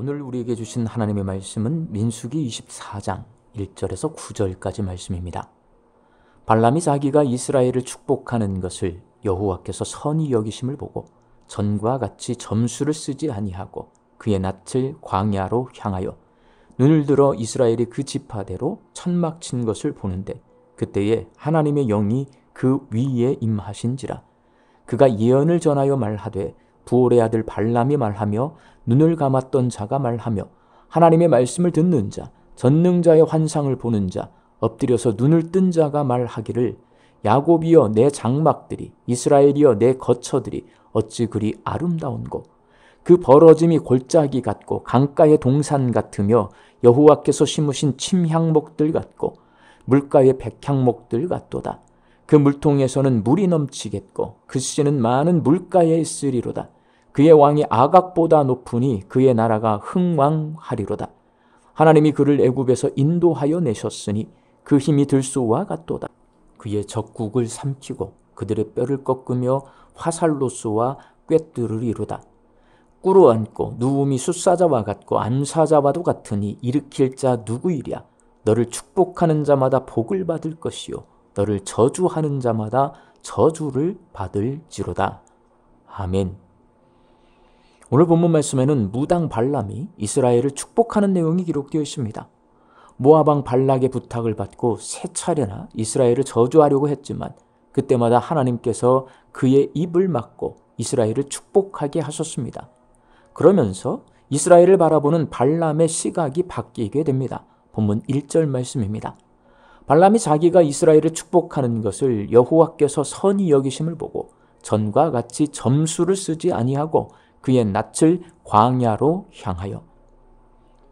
오늘 우리에게 주신 하나님의 말씀은 민수기 24장 1절에서 9절까지 말씀입니다. 발람이 자기가 이스라엘을 축복하는 것을 여호와께서 선히 여기심을 보고 전과 같이 점수를 쓰지 아니하고 그의 낯을 광야로 향하여 눈을 들어 이스라엘이 그 지파대로 천막 친 것을 보는데 그때에 하나님의 영이 그 위에 임하신지라. 그가 예언을 전하여 말하되 부올의 아들 발람이 말하며 눈을 감았던 자가 말하며 하나님의 말씀을 듣는 자, 전능자의 환상을 보는 자, 엎드려서 눈을 뜬 자가 말하기를 야곱이여 내 장막들이, 이스라엘이여 내 거처들이 어찌 그리 아름다운고, 그 벌어짐이 골짜기 같고 강가의 동산 같으며 여호와께서 심으신 침향목들 같고 물가의 백향목들 같도다. 그 물통에서는 물이 넘치겠고 그 씨는 많은 물가에 있으리로다. 그의 왕이 아각보다 높으니 그의 나라가 흥왕하리로다. 하나님이 그를 애굽에서 인도하여 내셨으니 그 힘이 들소와 같도다. 그의 적국을 삼키고 그들의 뼈를 꺾으며 화살로 쏘아 꿰뚫으리로다. 꿇어앉고 누움이 숫사자와 같고 암사자와도 같으니 일으킬 자 누구이랴. 너를 축복하는 자마다 복을 받을 것이요 너를 저주하는 자마다 저주를 받을지로다. 아멘. 오늘 본문 말씀에는 무당 발람이 이스라엘을 축복하는 내용이 기록되어 있습니다. 모압 왕 발락의 부탁을 받고 세 차례나 이스라엘을 저주하려고 했지만 그때마다 하나님께서 그의 입을 막고 이스라엘을 축복하게 하셨습니다. 그러면서 이스라엘을 바라보는 발람의 시각이 바뀌게 됩니다. 본문 1절 말씀입니다. 발람이 자기가 이스라엘을 축복하는 것을 여호와께서 선히 여기심을 보고 전과 같이 점수를 쓰지 아니하고 그의 낯을 광야로 향하여.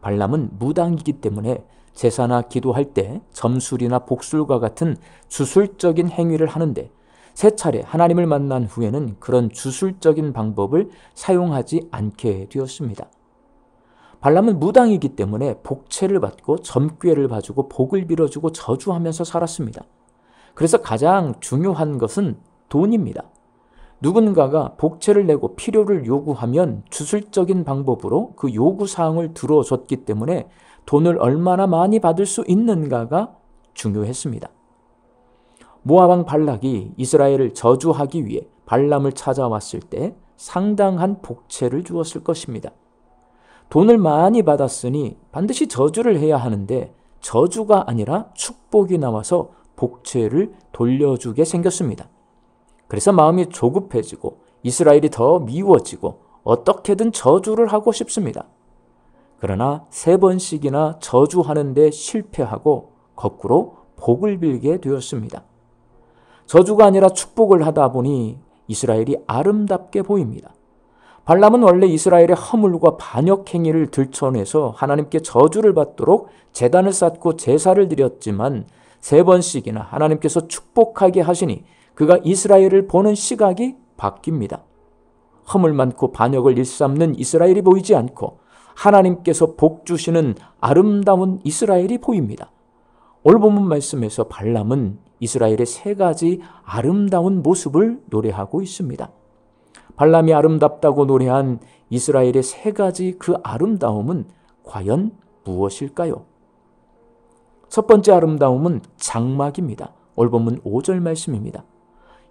발람은 무당이기 때문에 제사나 기도할 때 점술이나 복술과 같은 주술적인 행위를 하는데 세 차례 하나님을 만난 후에는 그런 주술적인 방법을 사용하지 않게 되었습니다. 발람은 무당이기 때문에 복채를 받고 점괘를 봐주고 복을 빌어주고 저주하면서 살았습니다. 그래서 가장 중요한 것은 돈입니다. 누군가가 복채를 내고 필요를 요구하면 주술적인 방법으로 그 요구사항을 들어줬기 때문에 돈을 얼마나 많이 받을 수 있는가가 중요했습니다. 모압 왕 발락이 이스라엘을 저주하기 위해 발람을 찾아왔을 때 상당한 복채를 주었을 것입니다. 돈을 많이 받았으니 반드시 저주를 해야 하는데 저주가 아니라 축복이 나와서 복채를 돌려주게 생겼습니다. 그래서 마음이 조급해지고 이스라엘이 더 미워지고 어떻게든 저주를 하고 싶습니다. 그러나 3번씩이나 저주하는 데 실패하고 거꾸로 복을 빌게 되었습니다. 저주가 아니라 축복을 하다 보니 이스라엘이 아름답게 보입니다. 발람은 원래 이스라엘의 허물과 반역 행위를 들춰내서 하나님께 저주를 받도록 제단을 쌓고 제사를 드렸지만 3번씩이나 하나님께서 축복하게 하시니 그가 이스라엘을 보는 시각이 바뀝니다. 허물 많고 반역을 일삼는 이스라엘이 보이지 않고 하나님께서 복 주시는 아름다운 이스라엘이 보입니다. 오늘 본문 말씀에서 발람은 이스라엘의 3가지 아름다운 모습을 노래하고 있습니다. 발람이 아름답다고 노래한 이스라엘의 3가지 그 아름다움은 과연 무엇일까요? 첫 번째 아름다움은 장막입니다. 오늘 본문 5절 말씀입니다.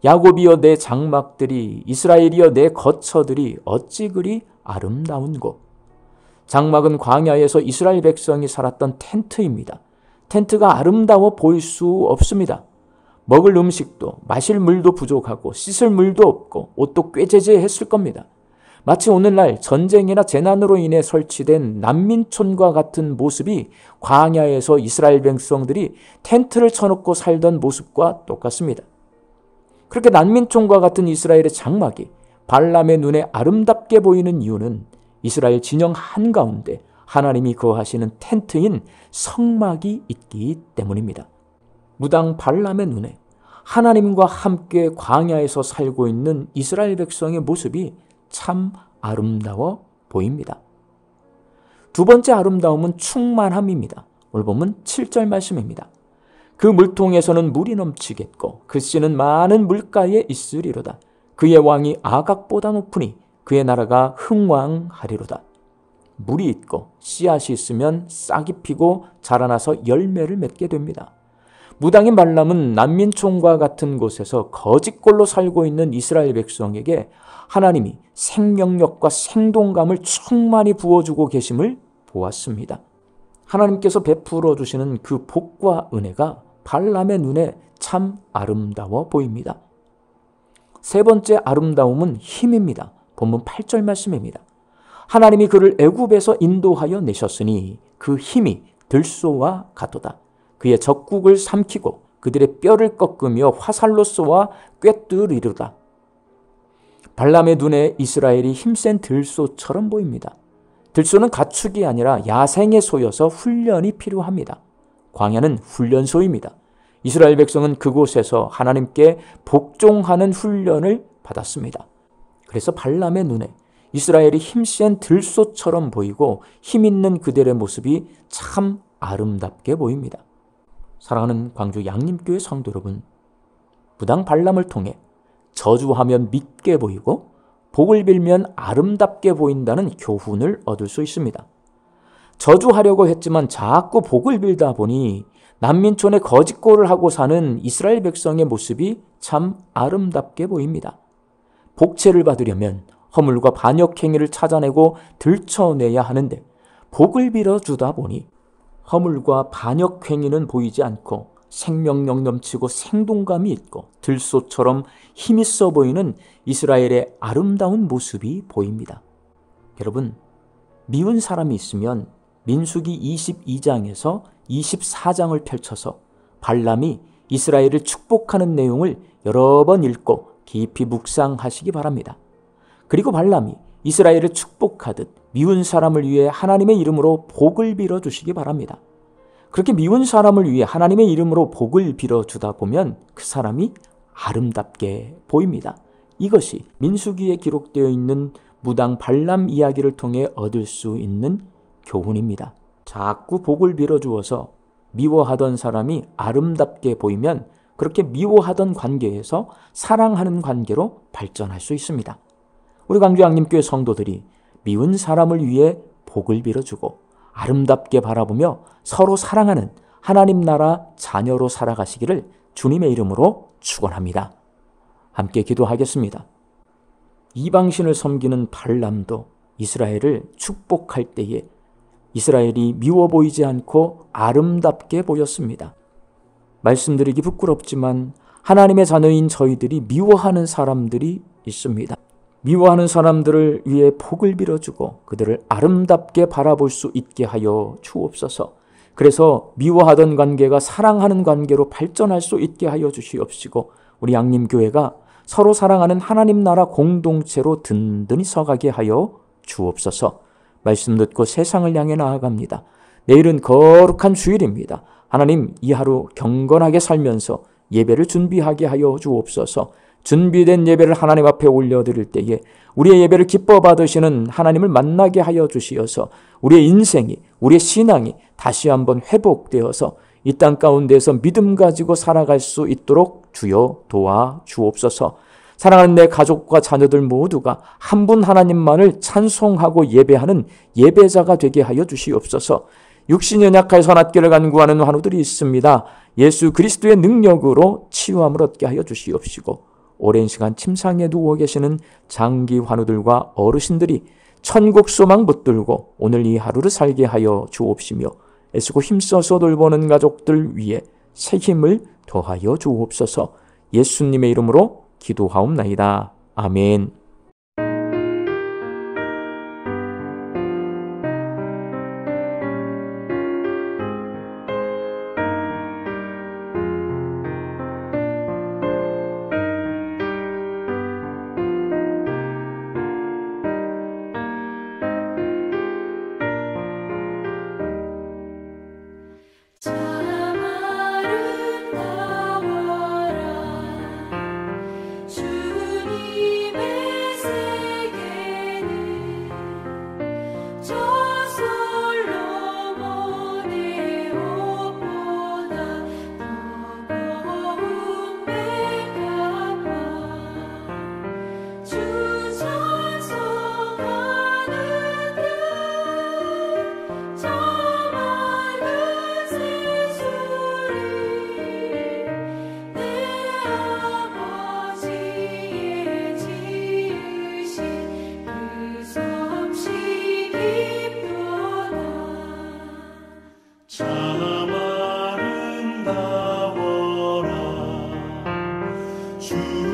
야곱이여 내 장막들이, 이스라엘이여 내 거처들이 어찌 그리 아름다운고. 장막은 광야에서 이스라엘 백성이 살았던 텐트입니다. 텐트가 아름다워 보일 수 없습니다. 먹을 음식도 마실 물도 부족하고 씻을 물도 없고 옷도 꾀죄죄했을 겁니다. 마치 오늘날 전쟁이나 재난으로 인해 설치된 난민촌과 같은 모습이 광야에서 이스라엘 백성들이 텐트를 쳐놓고 살던 모습과 똑같습니다. 그렇게 난민촌과 같은 이스라엘의 장막이 발람의 눈에 아름답게 보이는 이유는 이스라엘 진영 한가운데 하나님이 거하시는 텐트인 성막이 있기 때문입니다. 무당 발람의 눈에 하나님과 함께 광야에서 살고 있는 이스라엘 백성의 모습이 참 아름다워 보입니다. 두 번째 아름다움은 충만함입니다. 오늘 보면 7절 말씀입니다. 그 물통에서는 물이 넘치겠고 그 씨는 많은 물가에 있으리로다. 그의 왕이 아각보다 높으니 그의 나라가 흥왕하리로다. 물이 있고 씨앗이 있으면 싹이 피고 자라나서 열매를 맺게 됩니다. 무당인 발람은 난민촌과 같은 곳에서 거짓골로 살고 있는 이스라엘 백성에게 하나님이 생명력과 생동감을 충만히 부어주고 계심을 보았습니다. 하나님께서 베풀어 주시는 그 복과 은혜가 발람의 눈에 참 아름다워 보입니다. 세 번째 아름다움은 힘입니다. 본문 8절 말씀입니다. 하나님이 그를 애굽에서 인도하여 내셨으니 그 힘이 들소와 같도다. 그의 적국을 삼키고 그들의 뼈를 꺾으며 화살로 쏘아 꿰뚫이르다. 발람의 눈에 이스라엘이 힘센 들소처럼 보입니다. 들소는 가축이 아니라 야생의 소여서 훈련이 필요합니다. 광야는 훈련소입니다. 이스라엘 백성은 그곳에서 하나님께 복종하는 훈련을 받았습니다. 그래서 발람의 눈에 이스라엘이 힘센 들소처럼 보이고 힘있는 그들의 모습이 참 아름답게 보입니다. 사랑하는 광주 양림교회 성도 여러분, 무당 발람을 통해 저주하면 믿게 보이고 복을 빌면 아름답게 보인다는 교훈을 얻을 수 있습니다. 저주하려고 했지만 자꾸 복을 빌다 보니 난민촌에 거짓골을 하고 사는 이스라엘 백성의 모습이 참 아름답게 보입니다. 복채를 받으려면 허물과 반역행위를 찾아내고 들춰내야 하는데 복을 빌어주다 보니 허물과 반역행위는 보이지 않고 생명력 넘치고 생동감이 있고 들소처럼 힘있어 보이는 이스라엘의 아름다운 모습이 보입니다. 여러분, 미운 사람이 있으면 민수기 22장에서 24장을 펼쳐서 발람이 이스라엘을 축복하는 내용을 여러 번 읽고 깊이 묵상하시기 바랍니다. 그리고 발람이 이스라엘을 축복하듯 미운 사람을 위해 하나님의 이름으로 복을 빌어주시기 바랍니다. 그렇게 미운 사람을 위해 하나님의 이름으로 복을 빌어주다 보면 그 사람이 아름답게 보입니다. 이것이 민수기에 기록되어 있는 무당 발람 이야기를 통해 얻을 수 있는 교훈입니다. 자꾸 복을 빌어주어서 미워하던 사람이 아름답게 보이면 그렇게 미워하던 관계에서 사랑하는 관계로 발전할 수 있습니다. 우리 광주 양림교회 성도들이 미운 사람을 위해 복을 빌어주고 아름답게 바라보며 서로 사랑하는 하나님 나라 자녀로 살아가시기를 주님의 이름으로 축원합니다. 함께 기도하겠습니다. 이방신을 섬기는 발람도 이스라엘을 축복할 때에 이스라엘이 미워 보이지 않고 아름답게 보였습니다. 말씀드리기 부끄럽지만 하나님의 자녀인 저희들이 미워하는 사람들이 있습니다. 미워하는 사람들을 위해 복을 빌어주고 그들을 아름답게 바라볼 수 있게 하여 주옵소서. 그래서 미워하던 관계가 사랑하는 관계로 발전할 수 있게 하여 주시옵시고 우리 양림교회가 서로 사랑하는 하나님 나라 공동체로 든든히 서가게 하여 주옵소서. 말씀 듣고 세상을 향해 나아갑니다. 내일은 거룩한 주일입니다. 하나님, 이 하루 경건하게 살면서 예배를 준비하게 하여 주옵소서. 준비된 예배를 하나님 앞에 올려드릴 때에 우리의 예배를 기뻐 받으시는 하나님을 만나게 하여 주시어서 우리의 인생이, 우리의 신앙이 다시 한번 회복되어서 이 땅 가운데서 믿음 가지고 살아갈 수 있도록 주여 도와 주옵소서. 사랑하는 내 가족과 자녀들 모두가 한 분 하나님만을 찬송하고 예배하는 예배자가 되게 하여 주시옵소서. 육신이 연약하여 선악길을 간구하는 환우들이 있습니다. 예수 그리스도의 능력으로 치유함을 얻게 하여 주시옵시고 오랜 시간 침상에 누워 계시는 장기 환우들과 어르신들이 천국 소망 붙들고 오늘 이 하루를 살게 하여 주옵시며 애쓰고 힘써서 돌보는 가족들 위해 새 힘을 더하여 주옵소서. 예수님의 이름으로 기도하옵나이다. 아멘. 주님의 주